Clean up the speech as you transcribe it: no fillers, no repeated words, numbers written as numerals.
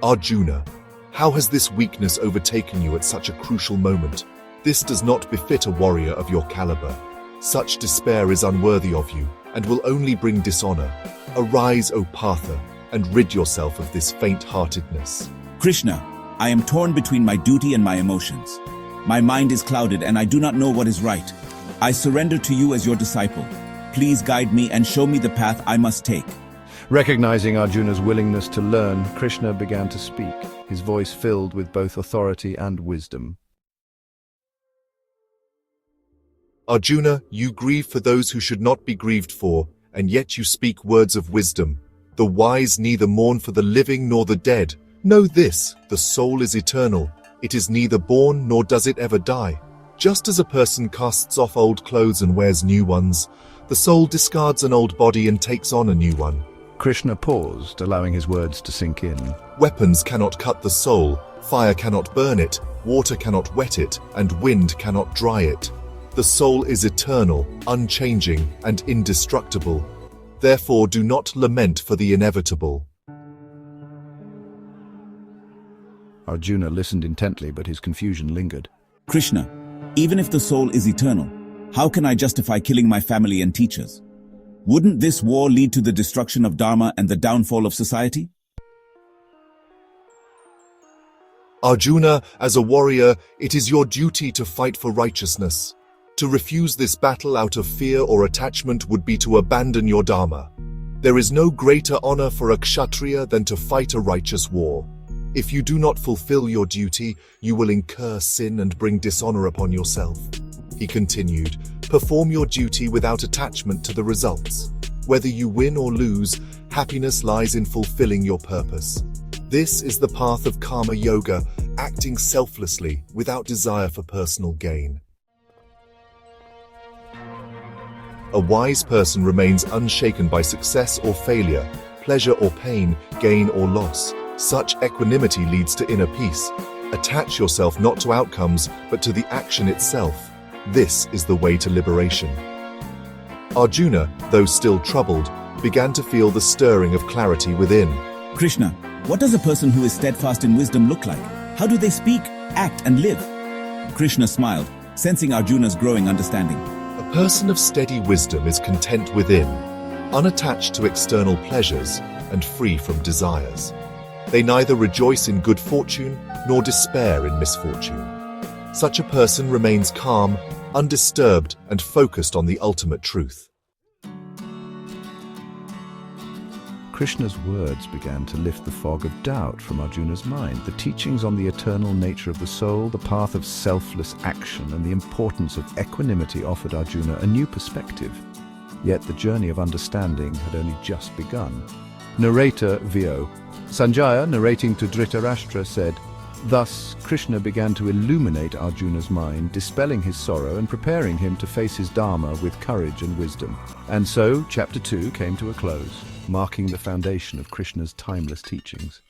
Arjuna, how has this weakness overtaken you at such a crucial moment? This does not befit a warrior of your caliber. Such despair is unworthy of you, and will only bring dishonor. Arise, O Partha, and rid yourself of this faint-heartedness. Krishna, I am torn between my duty and my emotions. My mind is clouded and I do not know what is right. I surrender to you as your disciple. Please guide me and show me the path I must take. Recognizing Arjuna's willingness to learn, Krishna began to speak, his voice filled with both authority and wisdom. Arjuna, you grieve for those who should not be grieved for, and yet you speak words of wisdom. The wise neither mourn for the living nor the dead. Know this, the soul is eternal. It is neither born nor does it ever die. Just as a person casts off old clothes and wears new ones, the soul discards an old body and takes on a new one. Krishna paused, allowing his words to sink in. Weapons cannot cut the soul, fire cannot burn it, water cannot wet it, and wind cannot dry it. The soul is eternal, unchanging, and indestructible. Therefore do not lament for the inevitable. Arjuna listened intently, but his confusion lingered. Krishna, even if the soul is eternal, how can I justify killing my family and teachers? Wouldn't this war lead to the destruction of Dharma and the downfall of society? Arjuna, as a warrior, it is your duty to fight for righteousness. To refuse this battle out of fear or attachment would be to abandon your Dharma. There is no greater honor for a Kshatriya than to fight a righteous war. If you do not fulfill your duty, you will incur sin and bring dishonor upon yourself. He continued, perform your duty without attachment to the results. Whether you win or lose, happiness lies in fulfilling your purpose. This is the path of karma yoga, acting selflessly without desire for personal gain. A wise person remains unshaken by success or failure, pleasure or pain, gain or loss. Such equanimity leads to inner peace. Attach yourself not to outcomes, but to the action itself. This is the way to liberation. Arjuna, though still troubled, began to feel the stirring of clarity within. Krishna, what does a person who is steadfast in wisdom look like? How do they speak, act, and live? Krishna smiled, sensing Arjuna's growing understanding. A person of steady wisdom is content within, unattached to external pleasures, and free from desires. They neither rejoice in good fortune nor despair in misfortune. Such a person remains calm, undisturbed, and focused on the ultimate truth. Krishna's words began to lift the fog of doubt from Arjuna's mind. The teachings on the eternal nature of the soul, the path of selfless action, and the importance of equanimity offered Arjuna a new perspective. Yet the journey of understanding had only just begun. Narrator VO. Sanjaya, narrating to Dhritarashtra, said, thus, Krishna began to illuminate Arjuna's mind, dispelling his sorrow and preparing him to face his Dharma with courage and wisdom. And so, Chapter 2 came to a close, marking the foundation of Krishna's timeless teachings.